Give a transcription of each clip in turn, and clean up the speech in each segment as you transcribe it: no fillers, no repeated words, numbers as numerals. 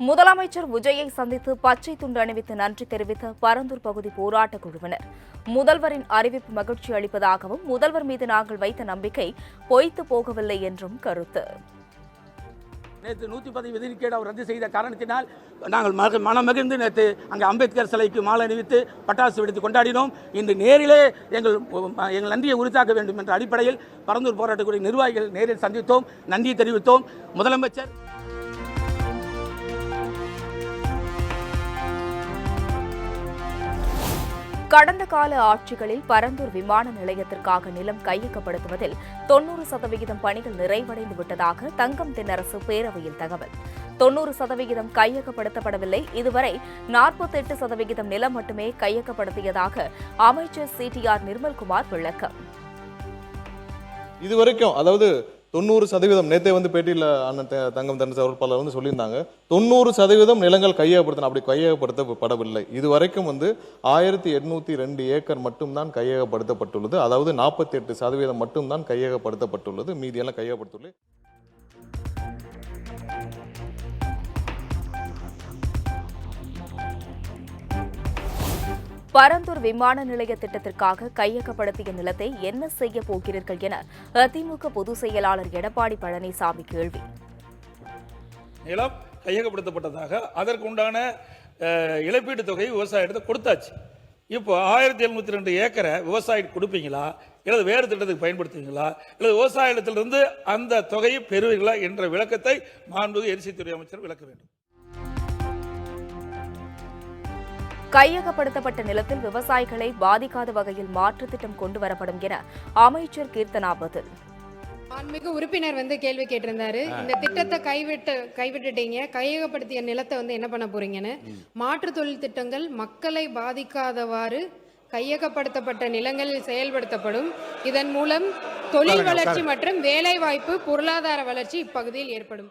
முதலமைச்சர் விஜயை சந்தித்து பச்சை துண்டு அணிவித்து நன்றி தெரிவித்த பரந்தூர் பகுதி போராட்டக் குழுவினர் முதல்வரின் அறிவிப்பு மகிழ்ச்சி அளிப்பதாகவும் முதல்வர் மீது நாங்கள் வைத்த நம்பிக்கை பொய்த்து போகவில்லை என்றும் கருத்து. நேற்று 110 விதிக்கேடு அவர் ரத்து செய்த காரணத்தினால் நாங்கள் மனமகிழ்ந்து நேற்று அங்கே அம்பேத்கர் சிலைக்கு மாலை அணிவித்து பட்டாசு வெடித்து கொண்டாடினோம். இன்று நேரிலே எங்கள் நன்றியை உறுத்தாக்க வேண்டும் என்ற அடிப்படையில் பரந்தூர் போராட்டக்குழு நிர்வாகிகள் நேரில் சந்தித்தோம், நன்றி தெரிவித்தோம். முதலமைச்சர் கடந்த கால ஆட்சிகளில் பரந்தூர் விமான நிலையத்திற்காக நிலம் கையகப்படுத்துவதில் 90% பணிகள் நிறைவடைந்து விட்டதாக தங்கம் தென்னரசு பேரவையில் தகவல். 90% கையகப்படுத்தப்படவில்லை. இதுவரை 48% நிலம் மட்டுமே கையகப்படுத்தியதாக அமைச்சர் CTR நிர்மல்குமார் விளக்கம். இதுவரைக்கும் அதாவது 90% நேற்றே பேட்டியில் அண்ணன் தங்கம் தென்னரசு அவர் பலர் சொல்லியிருந்தாங்க. 90% நிலங்கள் கையகப்படுத்தணும், அப்படி கையகப்படுத்தப்படவில்லை. இதுவரைக்கும் 1802 ஏக்கர் மட்டும்தான் கையகப்படுத்தப்பட்டுள்ளது. அதாவது 48% மட்டும்தான் கையகப்படுத்தப்பட்டுள்ளது. மீதியெல்லாம் கையகப்படுத்தவில்லை. பரந்தூர் விமான நிலைய திட்டத்திற்காக கையகப்படுத்திய நிலத்தை என்ன செய்ய போகிறீர்கள் என அதிமுக பொதுச் செயலாளர் எடப்பாடி பழனிசாமி கேள்வி. நிலம் கையகப்படுத்தப்பட்டதாக அதற்கு உண்டான இழப்பீட்டு தொகை விவசாயிடத்தை கொடுத்தாச்சு. இப்போ 1702 ஏக்கரை விவசாயிக்கு கொடுப்பீங்களா, இல்லது வேறு திட்டத்துக்கு பயன்படுத்துவீங்களா, இல்லது விவசாயத்திலிருந்து அந்த தொகையை பெறுவீங்களா என்ற விளக்கத்தை மாண்புமிகு எரிசக்தித்துறை அமைச்சர் விளக்க வேண்டும். கையகப்படுத்தப்பட்ட நிலத்தில் விவசாயிகளை பாதிக்காத வகையில் மாற்றுத் திட்டம் கொண்டுவரப்படும் என அமைச்சர் கீர்த்தனா பதில். ஆன்மீக உறுப்பினர் கேள்வி கேட்டிருந்தாரு. இந்த திட்டத்தை கைவிட்டுட்டீங்க, கையகப்படுத்திய நிலத்தை என்ன பண்ண போறீங்கன்னு. மாற்று தொழில் திட்டங்கள் மக்களை பாதிக்காதவாறு கையகப்படுத்தப்பட்ட நிலங்களில் செயல்படுத்தப்படும். இதன் மூலம் தொழில் வளர்ச்சி மற்றும் வேலை வாய்ப்பு, பொருளாதார வளர்ச்சி இப்பகுதியில் ஏற்படும்.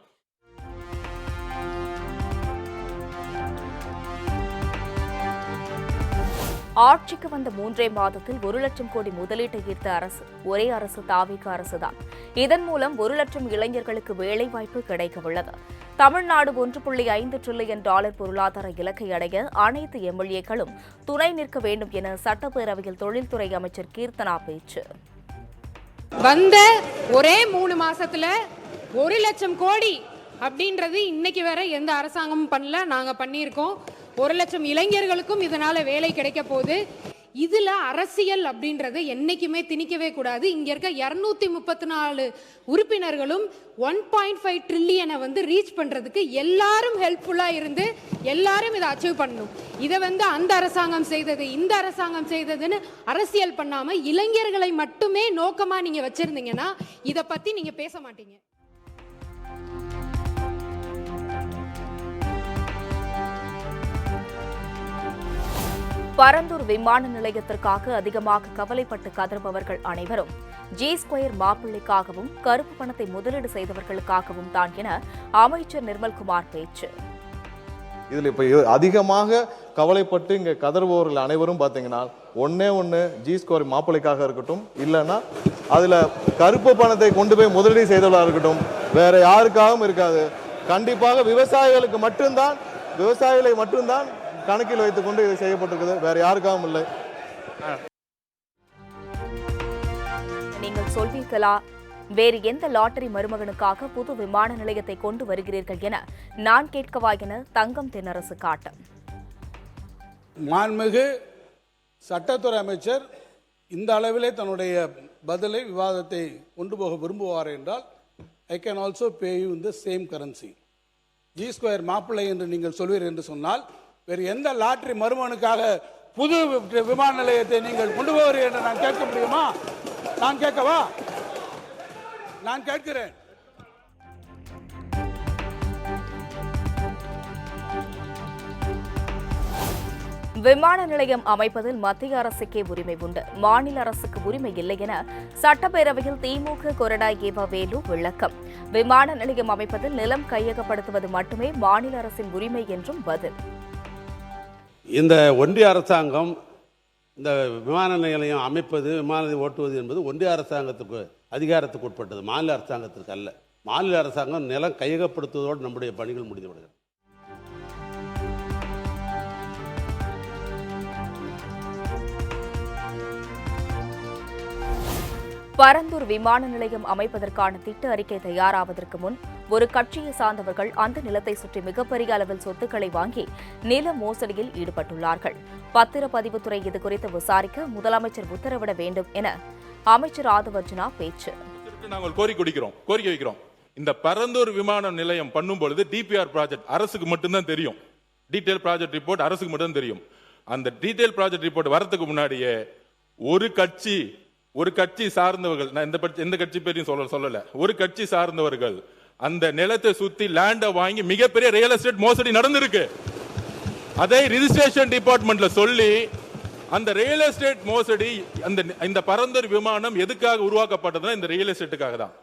ஆட்சிக்கு வந்த 3 மாதத்தில் 1 லட்சம் கோடி முதலீட்டை ஈர்த்த அரசு ஒரே அரசு தாவிக அரசுதான். இதன் மூலம் 1 லட்சம் இளைஞர்களுக்கு வேலைவாய்ப்பு கிடைக்கவுள்ளது. தமிழ்நாடு $1.5 டிரில்லியன் பொருளாதார இலக்கை அடைய அனைத்து எம்எல்ஏக்களும் துணை நிற்க வேண்டும் என சட்டப்பேரவையில் தொழில்துறை அமைச்சர் கீர்த்தனா பேச்சு. வந்த ஒரே 3 மாசத்துல 1 லட்சம் கோடி அப்படின்றது இன்னைக்கு வரை எந்த அரசாங்கமும் பண்ணல. நாங்க பண்ணியிருக்கோம். 1 லட்சம் இளைஞர்களுக்கும் இதனால வேலை கிடைக்க போகுது. இதுல அரசியல் அப்படின்றது என்னைக்குமே திணிக்கவே கூடாது. இங்க இருக்க 234 உறுப்பினர்களும் 1.5 ட்ரில்லியனை ரீச் பண்றதுக்கு எல்லாரும் ஹெல்ப்ஃபுல்லா இருந்து எல்லாரும் இதை அச்சீவ் பண்ணணும். இதை அந்த அரசாங்கம் செய்தது, இந்த அரசாங்கம் செய்ததுன்னு அரசியல் பண்ணாம இளைஞர்களை மட்டுமே நோக்கமா நீங்க வச்சிருந்தீங்கன்னா இதை பத்தி நீங்க பேச மாட்டீங்க. பரந்தூர் விமான நிலையத்திற்காக அதிகமாக கவலைப்பட்டு கதறுபவர்கள் அனைவரும் G2 மாப்பிள்ளைக்காகவும் கருப்பு பணத்தை முதலீடு செய்தவர்களுக்காகவும் தான் என அமைச்சர் நிர்மல்குமார் பேச்சு. இதுல இப்ப அதிகமாக கவலைப்பட்டு இங்க கதறுபவர்கள் அனைவரும் பாத்தீங்கன்னா ஒன்னே G2 மாப்பிள்ளைக்காக இருக்கட்டும், இல்லைன்னா அதுல கருப்பு பணத்தை கொண்டு போய் முதலீடு செய்தவர்களாக இருக்கட்டும், வேற யாருக்காகவும் இருக்காது. கண்டிப்பாக விவசாயிகளை மட்டும்தான் கணக்கில் வைத்துக் கொண்டு இது செய்யப்பட்டிருக்கிறது, வேற யாருக்காகவும் இல்லை. நீங்கள் சொல்வீர்களா, வேறு எந்த லாட்டரி மருமகனுக்காக புது விமான நிலையத்தை கொண்டு வருகிறீர்கள் என நான் கேட்கவா என தங்கம் தென்னரசு காட்டம். மாண்புமிகு சட்டத்துறை அமைச்சர் இந்த அளவிலே தன்னுடைய பதிலை விவாதத்தை கொண்டு போக விரும்புவார் என்றால் I can also pay you in the same currency. G2 மாப்பிள்ளை என்று நீங்கள் சொல்வீர்கள் என்று சொன்னால் வேறு எந்த லாட்டரி மருமகனுக்காக புது விமான நிலையத்தை நீங்கள் கொண்டு போகிறீர்கள் என்று நான் கேட்க முடியுமா? நான் கேட்கவா? நான் கேட்கிறேன். விமான நிலையம் அமைப்பதில் மத்திய அரசுக்கே உரிமை உண்டு, மாநில அரசுக்கு உரிமை இல்லை என சட்டப்பேரவையில் திமுக கொறடா ஏவா வேலு விளக்கம். விமான நிலையம் அமைப்பதில் நிலம் கையகப்படுத்துவது மட்டுமே மாநில அரசின் உரிமை என்றும் பதில். இந்த ஒன்றிய அரசாங்கம் இந்த விமான நிலையம் அமைப்பது, விமானத்தை ஓட்டுவது என்பது ஒன்றிய அரசாங்கத்துக்கு அதிகாரத்துக்கு உட்பட்டது, மாநில அரசாங்கத்திற்கு அல்ல. மாநில அரசாங்கம் நிலம் கையகப்படுத்துவதோடு நம்முடைய பணிகள் முடிந்துவிடுகிறது. பரந்தூர் விமான நிலையம் அமைப்பதற்கான திட்ட அறிக்கை தயாராவதற்கு முன் ஒரு கட்சியை சார்ந்தவர்கள் அந்த நிலத்தை சுற்றி மிகப்பெரிய அளவில் சொத்துக்களை வாங்கி நில மோசடியில் ஈடுபட்டுள்ளார்கள். பத்திரப்பதிவுத்துறை இதுகுறித்து விசாரிக்க முதலமைச்சர் உத்தரவிட வேண்டும் என அமைச்சர் ஆதவ் அர்ஜுனா பேச்சு. நாங்கள் கோரிக்கை வைக்கிறோம். இந்த பரந்தூர் விமான நிலையம் பண்ணும் பொழுது டிபிஆர் ப்ராஜெக்ட் அரசுக்கு மட்டும்தான் தெரியும். டீடைல் ப்ராஜெக்ட் ரிப்போர்ட் அரசுக்கு மட்டும் தெரியும். அந்த டீடைல் ப்ராஜெக்ட் ரிப்போர்ட் வரதுக்கு முன்னாடியே ஒரு கட்சி சார்ந்தவர்கள், நான் எந்த கட்சி பேரையும் சொல்லல, ஒரு கட்சி சார்ந்தவர்கள் அந்த நிலத்தை சுத்தி லேண்டை வாங்கி மிகப்பெரிய ரியல் எஸ்டேட் மோசடி நடந்திருக்கு. அதை ரிஜிஸ்ட்ரேஷன் டிபார்ட்மெண்ட்ல சொல்லி அந்த ரியல் எஸ்டேட் மோசடி, இந்த பரந்தூர் விமானம் எதுக்காக உருவாக்கப்பட்டதுன்னா இந்த ரியல் எஸ்டேட்டுக்காக தான்.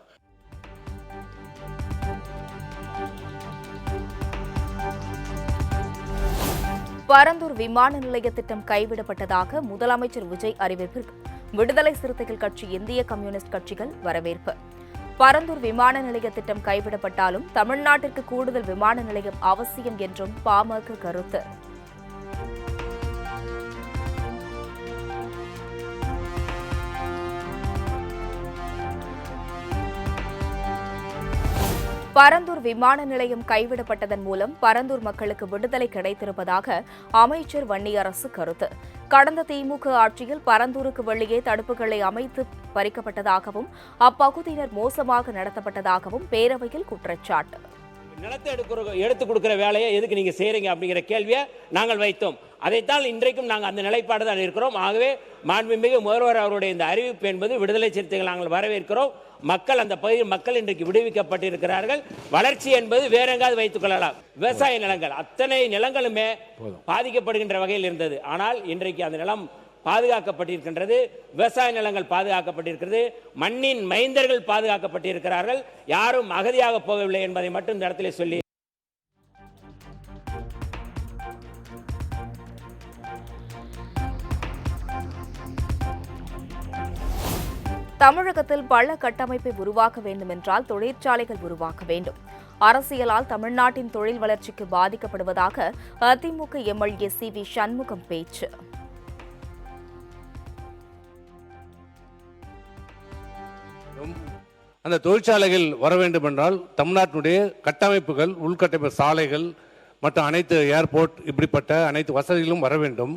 பரந்தூர் விமான நிலைய திட்டம் கைவிடப்பட்டதாக முதலமைச்சர் விஜய் அறிவிப்பிற்கு விடுதலை சிறுத்தைகள் கட்சி, இந்திய கம்யூனிஸ்ட் கட்சிகள் வரவேற்பு. பரந்தூர் விமான நிலைய திட்டம் கைவிடப்பட்டாலும் தமிழ்நாட்டிற்கு கூடுதல் விமான நிலையம் அவசியம் என்றும் பாமக கருத்து. பரந்தூர் விமான நிலையம் கைவிடப்பட்டதன் மூலம் பரந்தூர் மக்களுக்கு விடுதலை கிடைத்திருப்பதாக அமைச்சர் வன்னியரசு கருத்து. கடந்த திமுக ஆட்சியில் பரந்தூருக்கு வெளியே தடுப்புகளை அமைத்து பறிக்கப்பட்டதாகவும் அப்பகுதியினர் மோசமாக நடத்தப்பட்டதாகவும் பேரவையில் குற்றச்சாட்டு. நிலத்தை எடுத்து கொடுக்கிற வேலையை எதுக்கு நீங்க செய்றீங்க அப்படிங்கிற கேள்வியை நாங்கள் வைத்தோம். அதைத்தான் இன்றைக்கும் நாங்கள் அந்த நிலைப்பாடு தான் இருக்கிறோம். ஆகவே மாண்புமிகு முதல்வர் அவருடைய இந்த அறிவிப்பு என்பது விடுதலை சிறுத்தைகள் நாங்கள் வரவேற்கிறோம். மக்கள் அந்த பகுதியில் மக்கள் இன்றைக்கு விடுவிக்கப்பட்டிருக்கிறார்கள். வளர்ச்சி என்பது வேற எங்காவது வைத்துக் கொள்ளலாம். விவசாய நிலங்கள் அத்தனை நிலங்களுமே பாதிக்கப்படுகின்ற வகையில் இருந்தது. ஆனால் இன்றைக்கு அந்த நிலம் பாதுகாக்கப்பட்டிருக்கின்றது. விவசாய நிலங்கள் பாதுகாக்கப்பட்டிருக்கிறது. மண்ணின் மைந்தர்கள் பாதுகாக்கப்பட்டிருக்கிறார்கள். யாரும் அகதியாக போகவில்லை என்பதை மட்டும் இந்த இடத்திலே சொல்லி தமிழகத்தில் பல கட்டமைப்பை உருவாக்க வேண்டுமென்றால் தொழிற்சாலைகள் உருவாக்க வேண்டும். அரசியலால் தமிழ்நாட்டின் தொழில் வளர்ச்சிக்கு பாதிக்கப்படுவதாக அதிமுக எம்எல்ஏ சி.வி. சண்முகம் பேச்சு. அந்த தொழிற்சாலைகள் வர வேண்டும் என்றால் தமிழ்நாட்டினுடைய கட்டமைப்புகள், உள்கட்டமைப்பு, சாலைகள் மற்றும் அனைத்து ஏர்போர்ட், இப்படிப்பட்ட அனைத்து வசதிகளும் வர வேண்டும்.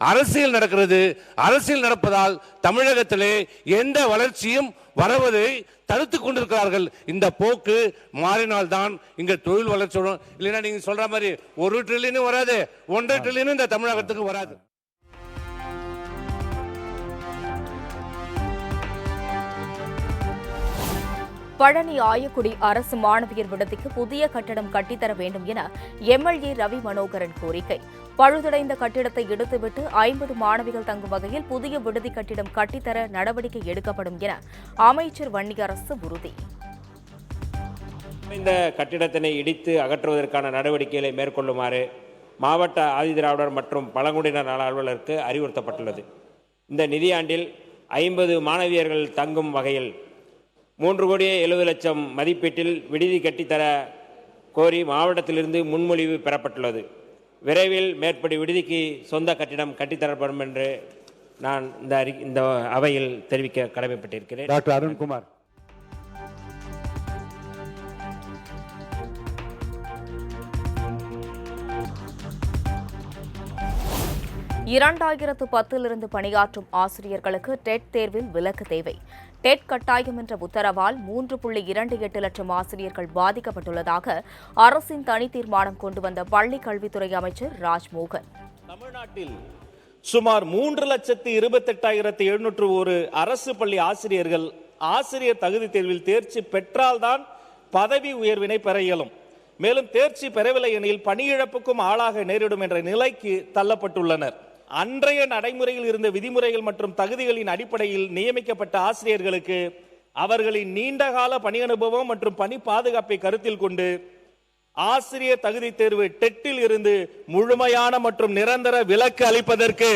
அரசியல் நடக்கிறது. அரசியல் நடப்பதால் தமிழகத்திலே எந்த வளர்ச்சியும் வருவதை தடுத்துக் கொண்டிருக்கிறார்கள். இந்த போக்கு மாறினால்தான் இங்க தொழில் வளர்ச்சி வரும். இல்லைன்னா நீங்க சொல்ற மாதிரி 1 ட்ரில்லியனும் வராது, 1.5 ட்ரில்லியனும் இந்த தமிழகத்துக்கு வராது. பழனி ஆயக்குடி அரசு மாணவியர் விடுதிக்கு புதிய கட்டடம் கட்டித்தர வேண்டும் என எம்எல்ஏ ரவி மனோகரன் கோரிக்கை. பழுதடைந்த கட்டிடத்தை இடித்துவிட்டு 50 மாணவிகள் தங்கும் வகையில் புதிய விடுதி கட்டிடம் கட்டித்தர நடவடிக்கை எடுக்கப்படும் என அமைச்சர் வன்னியரசு உறுதி. இந்த கட்டிடத்தினை இடித்து அகற்றுவதற்கான நடவடிக்கைகளை மேற்கொள்ளுமாறு மாவட்ட ஆதிதிராவிடர் மற்றும் பழங்குடியினர் நல அலுவலருக்கு அறிவுறுத்தப்பட்டுள்ளது. இந்த நிதியாண்டில் 50 மாணவியர்கள் தங்கும் வகையில் 3,70,00,000 மதிப்பீட்டில் விடுதி கட்டித்தர கோரி மாவட்டத்திலிருந்து முன்மொழிவு பெறப்பட்டுள்ளது. விரைவில் மேற்படி விடுதிக்கு சொந்த கட்டிடம் கட்டித்தரப்படும் என்று நான் இந்த அவையில் தெரிவிக்க கடமைப்பட்டிருக்கிறேன். டாக்டர் அருண்குமார். இரண்டாயிரத்து 10 பணியாற்றும் ஆசிரியர்களுக்கு டெட் தேர்வில் விலக்கு தேவை. டெட் கட்டாயம் என்ற உத்தரவால் 3.28 லட்சம் ஆசிரியர்கள் பாதிக்கப்பட்டுள்ளதாக அரசின் தனி தீர்மானம் கொண்டு வந்த பள்ளி கல்வித்துறை அமைச்சர் ராஜ்மோகன். தமிழ்நாட்டில் சுமார் 3,28,701 அரசு பள்ளி ஆசிரியர்கள் ஆசிரியர் தகுதி தேர்வில் தேர்ச்சி பெற்றால்தான் பதவி உயர்வினை பெற இயலும். மேலும் தேர்ச்சி பெறவில்லை எனில் பணியிழப்புக்கும் ஆளாக நேரிடும் என்ற நிலைக்கு தள்ளப்பட்டுள்ளனர். அன்றைய நடைமுறையில் இருந்த விதிமுறைகள் மற்றும் தகுதிகளின் அடிப்படையில் நியமிக்கப்பட்ட ஆசிரியர்களுக்கு அவர்களின் நீண்டகால பணி அனுபவம் மற்றும் பணி பாதுகாப்பை கருத்தில் கொண்டு ஆசிரியர் தகுதி தேர்வு டெட்டில் இருந்து முழுமையான மற்றும் நிரந்தர விலக்கு அளிப்பதற்கு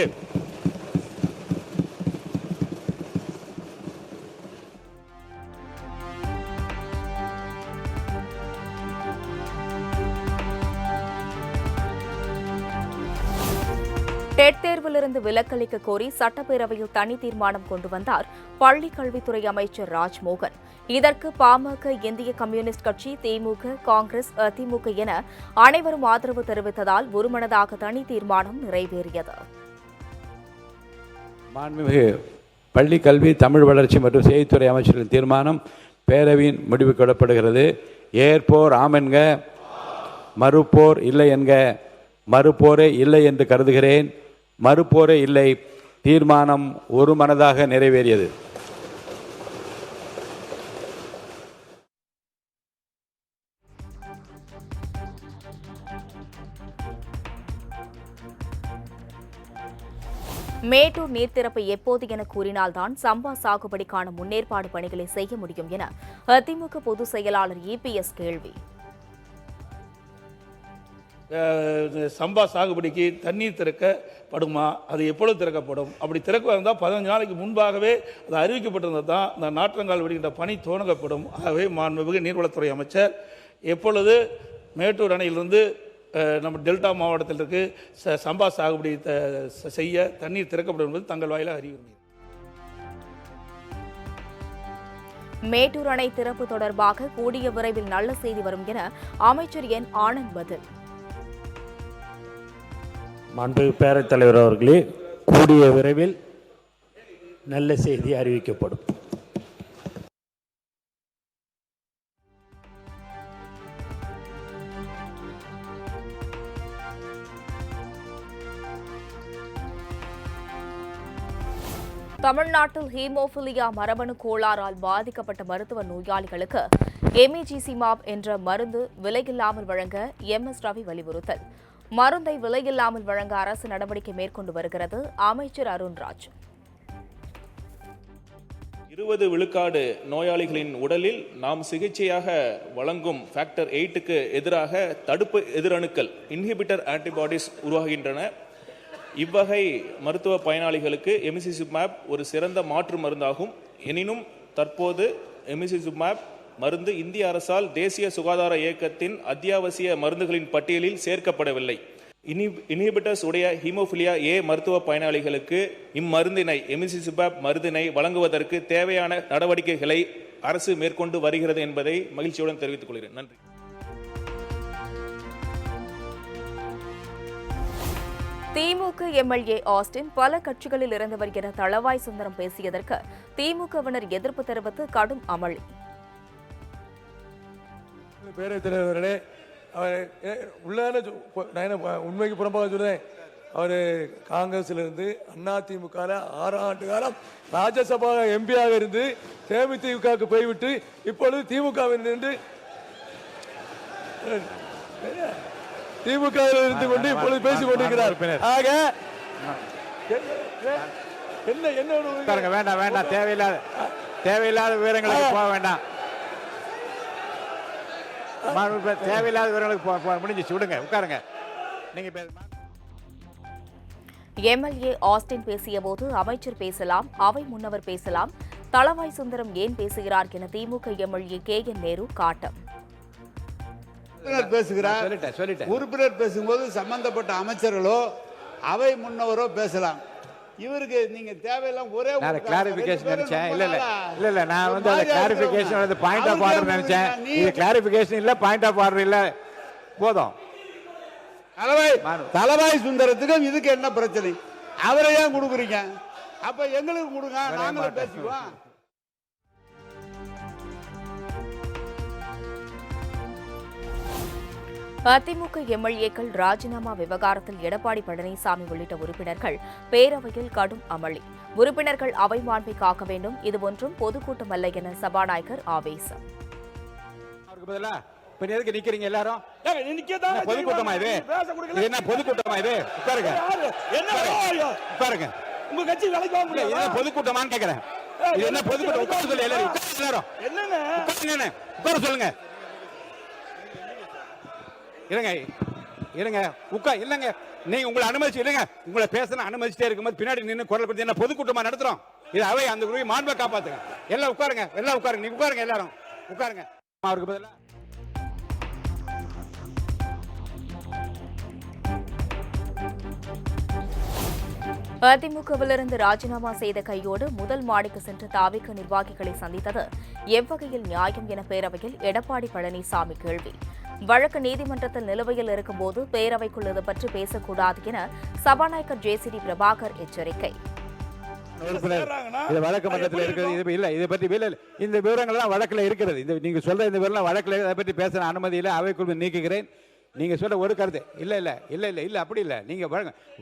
டெட் தேர்விலிருந்து விலக்களிக்க கோரி சட்டப்பேரவையில் தனி தீர்மானம் கொண்டு வந்தார் பள்ளிக் கல்வித்துறை அமைச்சர் ராஜ்மோகன். இதற்கு பாமக, இந்திய கம்யூனிஸ்ட் கட்சி, திமுக, காங்கிரஸ், அதிமுக என அனைவரும் ஆதரவு தெரிவித்ததால் ஒருமனதாக தனி தீர்மானம் நிறைவேறியது. மாண்புமிகு பள்ளி கல்வி, தமிழ் வளர்ச்சி மற்றும் செய்தித்துறை அமைச்சரின் தீர்மானம் பேரவையின் முடிவுக்கு விடப்படுகிறது. ஏற்போர் ஆம் என்க, மறுப்போர் இல்லை என்க. மறுப்போரே இல்லை என்று கருதுகிறேன். மறுப்போரே இல்லை. தீர்மானம் ஒருமனதாக நிறைவேறியது. மேட்டூர் நீர்த்திறப்பு எப்போது என கூறினால்தான் சம்பா சாகுபடிக்கான முன்னேற்பாடு பணிகளை செய்ய முடியும் என அதிமுக பொதுச் செயலாளர் இபிஎஸ் கேள்வி. சம்பா சாகுபடிக்கு தண்ணீர் திறக்கப்படுமா? அது எப்பொழுது திறக்கப்படும்? அப்படி திறக்க இருந்தால் 15 நாளைக்கு முன்பாகவே அது அறிவிக்கப்பட்டிருந்தால் தான் இந்த நாற்றங்கால் விடுகின்ற பணி துவங்கப்படும். ஆகவே மாண்புமிகு நீர்வளத்துறை அமைச்சர் எப்பொழுது மேட்டூர் அணையிலிருந்து நம்ம டெல்டா மாவட்டத்திற்கு சம்பா சாகுபடி செய்ய தண்ணீர் திறக்கப்படும் என்பது தங்கள் வாயிலாக அறிவிக்கிறேன். மேட்டூர் அணை திறப்பு தொடர்பாக கூடிய விரைவில் நல்ல செய்தி வரும் என அமைச்சர் என் ஆனந்த் பதில். மாண்புமிகு பேரவைத் தலைவர் அவர்களே, கூடிய விரைவில் நல்ல செய்தி அறிவிக்கப்படும். தமிழ்நாட்டில் ஹீமோபிலியா மரபணு கோளாறால் பாதிக்கப்பட்ட மருத்துவ நோயாளிகளுக்கு எமிஜிசிமாப் என்ற மருந்து விலையில்லாமல் வழங்க எம்எஸ் ரவி வலியுறுத்தல். மருந்தை விலையில்லாமல் வழங்க அரசு நடவடிக்கை மேற்கொண்டு வருகிறது. அமைச்சர் அருண்ராஜ். 20 விழுக்காடு நோயாளிகளின் உடலில் நாம் சிகிச்சையாக வழங்கும் ஃபேக்டர் 8க்கு எதிராக தடுப்பு எதிரணுக்கள் இன்ஹிபிட்டர் ஆன்டிபாடிஸ் உருவாகின்றன. இவ்வகை மருத்துவ பயனாளிகளுக்கு எமிசிசிமாப் ஒரு சிறந்த மாற்று மருந்தாகும். எனினும் தற்போது எமிசிசிமாப் மருந்து இந்திய அரசால் தேசிய சுகாதார இயக்கத்தின் அத்தியாவசிய மருந்துகளின் பட்டியலில் சேர்க்கப்படவில்லை. இன்ஹிபிட்டர்ஸ் உடைய ஹீமோபிலியா ஏ மருத்துவ பயனாளிகளுக்கு இம்மருந்தினை எமிசிசிமாப் மருந்தினை வழங்குவதற்கு தேவையான நடவடிக்கைகளை அரசு மேற்கொண்டு வருகிறது என்பதை மகிழ்ச்சியுடன் தெரிவித்துக் கொள்கிறேன். நன்றி. திமுக எம்எல்ஏ ஆஸ்டின் பல கட்சிகளில் இருந்தவர் என தளவாய் சுந்தரம் பேசியதற்கு திமுகவினர் எதிர்ப்பு தெரிவித்து கடும் அமளி. பேரவைத் தலைவர்களே, அவர் உண்மைக்கு புறம்பாக சொல்றேன். அவர் காங்கிரஸிலிருந்து அதிமுக 6 ஆண்டு காலம் ராஜ்யசபா எம்பியாக இருந்து தேமுதிகவுக்கு போய்விட்டு இப்பொழுது திமுகவில் நின்று திமுக இருந்து கொண்டு இப்பொழுது பேசிக் கொண்டிருக்கிறார். ஆக என்ன வேண்டாம் வேண்டாம், தேவையில்லாத விவரங்களுக்கு போக வேண்டாம். தேவையில்லாத விவரங்களுக்கு முடிஞ்சிச்சு, விடுங்க, உட்காருங்க. நீங்க எம்எல்ஏ ஆஸ்டின் பேசியபோது அமைச்சர் பேசலாம், அவை முன்னவர் பேசலாம், தளவாய் சுந்தரம் ஏன் பேசுகிறார் என திமுக எம்எல்ஏ KN நேரு காட்டம். உறுப்பினர் பேசும்போது சம்பந்தப்பட்ட அமைச்சர்களோ அவை முன்னவரோ பேசலாம். இவருக்கு நீங்க தேவையில்லாம் ஒரே கிளாரிபிகேஷன் நினைச்சேன். இல்ல நான் வந்து அந்த கிளாரிபிகேஷன் பாயிண்ட் ஆஃப் ஆர்டர் நினைச்சேன். இது கிளாரிபிகேஷன் இல்ல, பாயிண்ட் ஆஃப் ஆர்டர் இல்ல. போதும். தளவாய் சுந்தரத்துக்கும் இதுக்கு என்ன பிரச்சனை? அவரை ஏன் கொடுக்குறீங்க? அப்ப எங்களுக்கு கொடுங்க, நாங்களும் பேசிக்குவோம். அதிமுக எம்எல்ஏக்கள் ராஜினாமா விவகாரத்தில் எடப்பாடி பழனிசாமி உள்ளிட்ட உறுப்பினர்கள் பேரவையில் கடும் அமளி. உறுப்பினர்கள் அவை மாண்பை காக்க வேண்டும், இது ஒன்றும் பொதுக்கூட்டம் அல்ல என சபாநாயகர் ஆவேசம். நிக்கிறீங்க எல்லாரும்? பொதுக்கூட்டமா இது? என்ன பொதுக்கூட்டமா இது? உட்காருங்க, உட்காருங்க. உங்க கட்சி பொதுக்கூட்டமான்னு கேக்குறேன். இது என்ன பொதுக்கூட்டம்? உட்கார சொல்லு எல்லாரும். உட்கார சொல்லுங்க. இருங்க இல்லங்க நீங்க உங்களை அனுமதிச்சு இல்லங்க, உங்களை பேசணும் அனுமதிச்சுட்டே இருக்கும்போது பின்னாடி நின்று குரல் கொடுத்து என்ன பொதுக்கூட்டமா நடத்துறோம்? இது அவை அந்த குழுவை மாண்பை காப்பாத்துங்க. எல்லாம் உட்காருங்க, எல்லாம் உட்காருங்க. நீங்க உட்காருங்க, எல்லாரும் உட்காருங்க. அவருக்கு பதிலா அதிமுகவிலிருந்து ராஜினாமா செய்த கையோடு முதல் மாடிக்கு சென்று தாவிக நிர்வாகிகளை சந்தித்தது எவ்வகையில் நியாயம் என பேரவையில் எடப்பாடி பழனிசாமி கேள்வி. வழக்கு நீதிமன்றத்தில் நிலுவையில் இருக்கும்போது பேரவைக்குள் இது பற்றி பேசக்கூடாது என சபாநாயகர் ஜேசிடி பிரபாகர் எச்சரிக்கை. வழக்கு மன்றத்தில் இருக்கிறது இல்ல, இதை பற்றி இந்த விவரங்கள் எல்லாம் வழக்கில் இருக்கிறது. நீங்க சொல்ற இந்த விவரம் வழக்கில் அதை பற்றி பேச அனுமதி இல்லை, அவைக்குள் நீக்குகிறேன். நீங்க சொல்ற ஒரு கருத்து இல்ல இல்ல இல்ல இல்ல இல்ல அப்படி இல்ல. நீங்க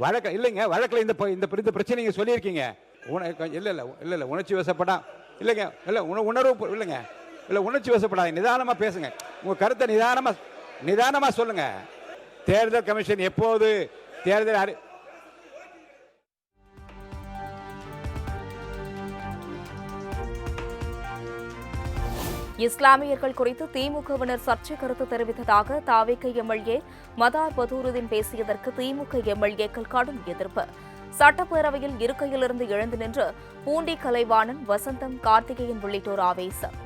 வழக்கு இல்லைங்க, வழக்கில் இந்த பிரச்சனை நீங்க சொல்லியிருக்கீங்க. இல்ல இல்ல இல்ல இல்ல உணர்ச்சி வசப்படா இல்லைங்க, இல்ல உணர்வு இல்லைங்க, இல்ல உணர்ச்சி வசப்படாது. நிதானமா பேசுங்க, உங்க கருத்தை நிதானமா சொல்லுங்க. தேர்தல் கமிஷன் எப்போது தேர்தல் இஸ்லாமியர்கள் குறித்து திமுகவினர் சர்ச்சை கருத்து தெரிவித்ததாக தாவேக எம்எல்ஏ மதார் பதூருதீன் பேசியதற்கு திமுக எம்எல்ஏக்கள் கடும் எதிர்ப்பு. சட்டப்பேரவையில் இருக்கையிலிருந்து எழுந்து நின்று பூண்டி கலைவாணன், வசந்தம், கார்த்திகேயன் உள்ளிட்டோர் ஆவேசம்.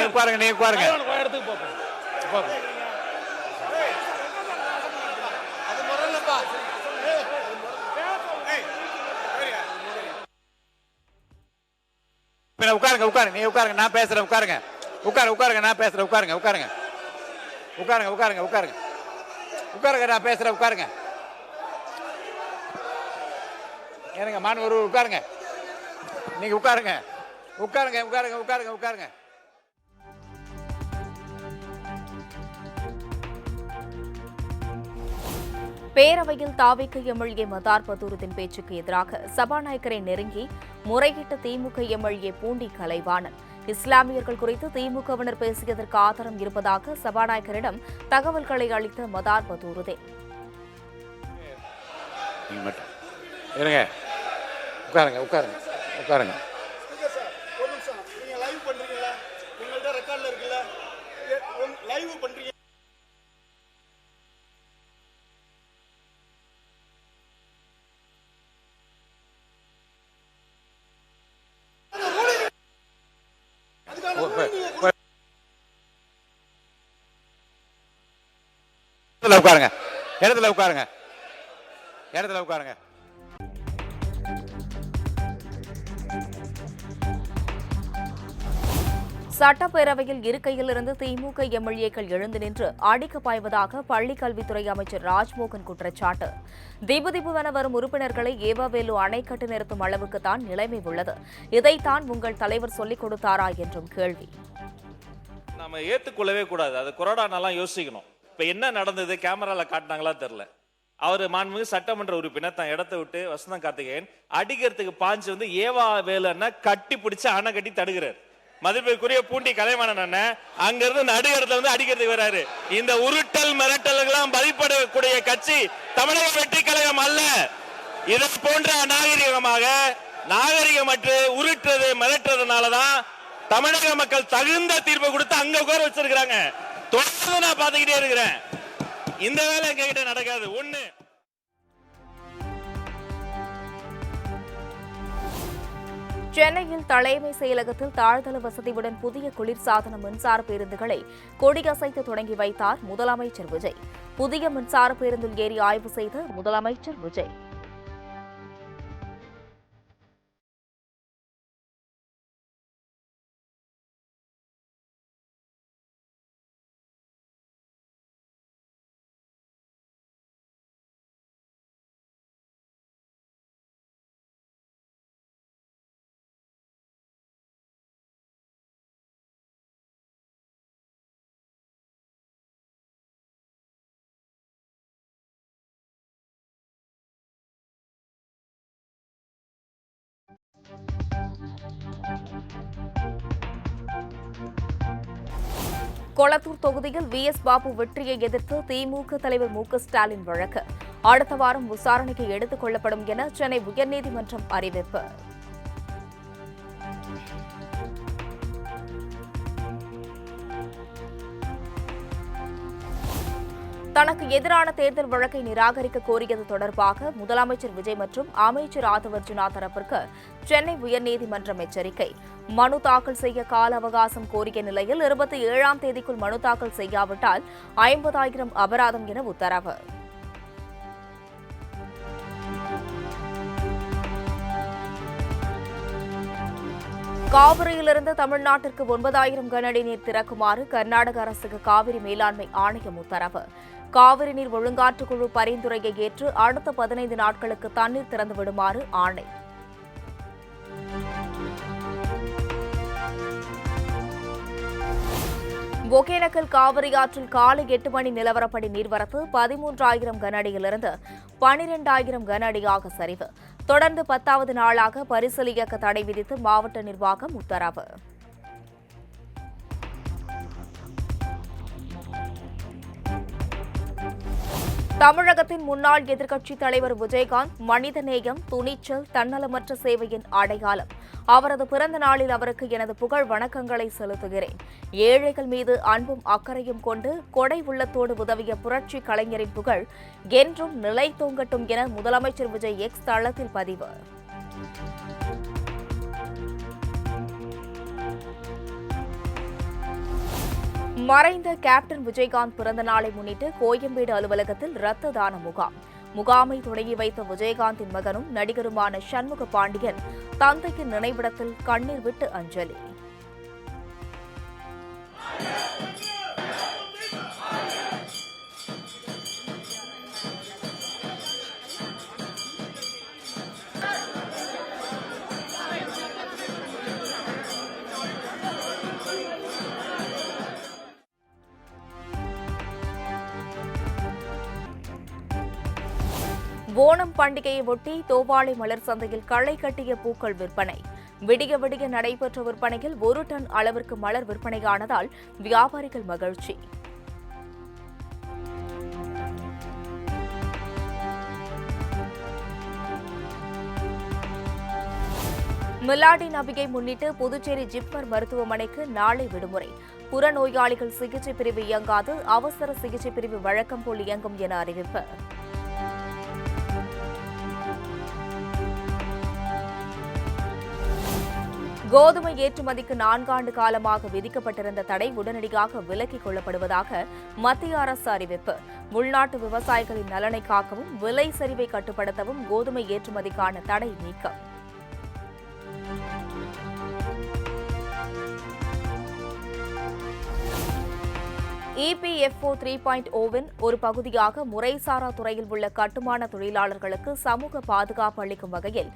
உட்காருங்க, நீ உட்காருங்க, நான் பேசுறேன். உட்காருங்க, நான் பேசுறேன். உட்காருங்க, நான் பேசுறேன். உட்காருங்க, எனக்கு மான் ஒரு உட்காருங்க, நீங்க உட்காருங்க. பேரவையில் தாவேக எம்எல்ஏ மதார் பதூருதீன் பேச்சுக்கு எதிராக சபாநாயகரை நெருங்கி முறையிட்ட திமுக எம்எல்ஏ பூண்டி கலைவாணன். இஸ்லாமியர்கள் குறித்து திமுகவினர் பேசியதற்கு ஆதாரம் இருப்பதாக சபாநாயகரிடம் தகவல்களை அளித்த மதார் பதூருதீன். இடத்துல உட்காருங்க. சட்டப்பேரவையில் இருக்கையிலிருந்து திமுக எம்எல்ஏக்கள் எழுந்து நின்று அடிக்க பாய்வதாக பள்ளிக் கல்வித்துறை அமைச்சர் ராஜ்மோகன் குற்றச்சாட்டு. திபுதிபுவென வரும் உறுப்பினர்களை ஏவாவேலு அணை கட்டு நிறுத்தும் அளவுக்கு தான் நிலைமை உள்ளது. இதைத்தான் உங்கள் தலைவர் சொல்லிக் கொடுத்தாரா என்றும் கேள்வி. நாம ஏத்துக்கொள்ளவே கூடாது. அது கொரோனாலாம் யோசிக்கணும். இப்ப என்ன நடந்தது, கேமரால காட்டினாங்களா தெரியல. அவர் மாண்புமிகு சட்டமன்ற உறுப்பினர் தான் இடத்தை விட்டு வசந்தம் கார்த்திகேயன் அடிக்கிறதுக்கு பாஞ்சு வந்து ஏவாவேலு கட்டி பிடிச்சு அணை கட்டி தடுக்கிறார். மதிப்பிற்குரிய பூண்டி கலைவாணன் அண்ணன் அங்க இருந்து நடுகிறதுல வந்து அடிக்கிறதுக்கு வராரு. இந்த உருட்டல் மிரட்டல்களாம் பதிப்படக்கூடிய கட்சி தமிழக வெற்றி கழகம் அல்ல. இதை போன்ற நாகரிகமற்று உருட்டுறது மிரட்டுறதுனாலதான் தமிழக மக்கள் தகுந்த தீர்ப்பு கொடுத்து அங்க உட்கார வச்சிருக்கிறாங்க. தொடர்ந்து நான் பாத்துக்கிட்டே இருக்கிறேன். இந்த வேலை எங்ககிட்ட நடக்காது. ஒண்ணு, சென்னையில் தலைமை செயலகத்தில் தாழ்தள வசதியுடன் புதிய குளிர்சாதன மின்சார பேருந்துகளை கொடியசைத்து தொடங்கி வைத்தார் முதலமைச்சர் விஜய். புதிய மின்சார பேருந்தில் ஏறி ஆய்வு செய்த முதலமைச்சர் விஜய். கொளத்தூர் தொகுதியில் VS பாபு வெற்றியை எதிர்த்து திமுக தலைவர் மு க ஸ்டாலின் வழக்கு அடுத்த வாரம் விசாரணைக்கு எடுத்துக் கொள்ளப்படும் என சென்னை உயர்நீதிமன்றம் அறிவிப்பு. தனக்கு எதிரான தேர்தல் வழக்கை நிராகரிக்க கோரியது தொடர்பாக முதலமைச்சர் விஜய் மற்றும் அமைச்சர் ஆதவ் அர்ஜுனா தரப்பிற்கு சென்னை உயர்நீதிமன்றம் எச்சரிக்கை. மனு தாக்கல் செய்ய கால அவகாசம் கோரிய நிலையில் 27ஆம் தேதிக்குள் மனு தாக்கல் செய்யாவிட்டால் 50,000 அபராதம் என உத்தரவு. காவிரியிலிருந்து தமிழ்நாட்டிற்கு 9,000 கனஅடி நீர் திறக்குமாறு கர்நாடக அரசுக்கு காவிரி மேலாண்மை ஆணையம் உத்தரவு. காவிரி நீர் ஒழுங்காற்றுக்குழு பரிந்துரையை ஏற்று அடுத்த 15 நாட்களுக்கு தண்ணீர் திறந்து விடுமாறு ஆணை. ஒகேனக்கல் காவிரி ஆற்றில் காலை 8 மணி நிலவரப்படி நீர்வரத்து 13,000 கனஅடியிலிருந்து 12,000 கனஅடியாக சரிவு. தொடர்ந்து 10வது நாளாக பரிசல் இயக்க தடை விதித்து மாவட்ட நிர்வாகம் உத்தரவு. தமிழகத்தின் முன்னாள் எதிர்க்கட்சித் தலைவர் விஜயகாந்த் மனிதநேயம், துணிச்சல், தன்னலமற்ற சேவையின் அடையாளம். அவரது பிறந்த நாளில் அவருக்கு எனது புகழ் வணக்கங்களை செலுத்துகிறேன். ஏழைகள் மீது அன்பும் அக்கறையும் கொண்டு கொடை உள்ளத்தோடு உதவிய புரட்சி கலைஞரின் புகழ் என்றும் நிலைத்தோங்கட்டும் என முதலமைச்சர் விஜய் எக்ஸ் தளத்தில் பதிவு. மறைந்த கேப்டன் விஜயகாந்த் பிறந்த நாளை முன்னிட்டு கோயம்பேடு அலுவலகத்தில் இரத்த தான முகாமை தொடங்கி வைத்த விஜயகாந்தின் மகனும் நடிகருமான சண்முக பாண்டியன் தந்தையின் நினைவிடத்தில் கண்ணீர் விட்டு அஞ்சலி. ஓணம் பண்டிகையை ஒட்டி தோவாளை மலர் சந்தையில் களை கட்டிய பூக்கள் விற்பனை. விடிய விடிய நடைபெற்ற விற்பனையில் 1 டன் அளவிற்கு மலர் விற்பனையானதால் வியாபாரிகள் மகிழ்ச்சி. மிலாடி நபியை முன்னிட்டு புதுச்சேரி ஜிப்மர் மருத்துவமனைக்கு நாளை விடுமுறை. புறநோயாளிகள் சிகிச்சை பிரிவு இயங்காது, அவசர சிகிச்சை பிரிவு வழக்கம் போல் இயங்கும் என அறிவிப்பு. கோதுமை ஏற்றுமதிக்கு 4 ஆண்டு காலமாக விதிக்கப்பட்டிருந்த தடை உடனடியாக விலக்கிக் கொள்ளப்படுவதாக மத்திய அரசு அறிவிப்பு. உள்நாட்டு விவசாயிகளின் நலனை காக்கவும் விலை சரிவை கட்டுப்படுத்தவும் கோதுமை ஏற்றுமதிக்கான தடை நீக்கம். EPFO 3.0வின் ஒரு பகுதியாக முறைசாரா துறையில் உள்ள கட்டுமான தொழிலாளர்களுக்கு சமூக பாதுகாப்பு அளிக்கும் வகையில்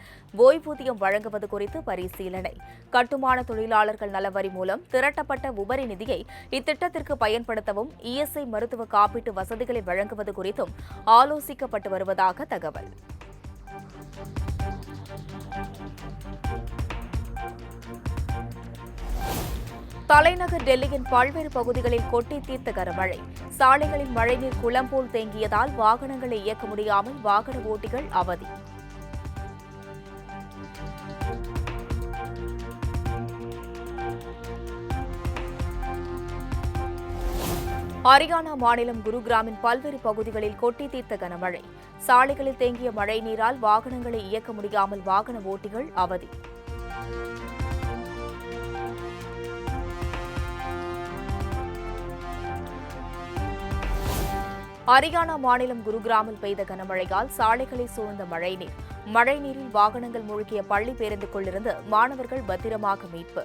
ஓய்வூதியம் வழங்குவது குறித்து பரிசீலனை. கட்டுமான தொழிலாளர்கள் நலவரி மூலம் திரட்டப்பட்ட உபரி நிதியை இத்திட்டத்திற்கு பயன்படுத்தவும் ESI மருத்துவ காப்பீட்டு வசதிகளை வழங்குவது குறித்தும் ஆலோசிக்கப்பட்டு வருவதாக தகவல். தலைநகர் டெல்லியின் பல்வேறு பகுதிகளில் கொட்டி தீர்த்த கனமழை. சாலைகளில் மழைநீர் குளம் போல் தேங்கியதால் வாகனங்களை இயக்க முடியாமல் வாகன ஓட்டிகள் அவதி. ஹரியானா மாநிலம் குருகிராமின் பல்வேறு பகுதிகளில் கொட்டி தீர்த்த கனமழை. சாலைகளில் தேங்கிய மழை நீரால் வாகனங்களை இயக்க முடியாமல் வாகன ஓட்டிகள் அவதி. ஹரியானா மாநிலம் குருகிராமில் பெய்த கனமழையால் சாலைகளை சூழ்ந்த மழைநீரில் வாகனங்கள் மூழ்கிய பள்ளி பேருந்துக்குள்ளிருந்து மாணவர்கள் பத்திரமாக மீட்பு.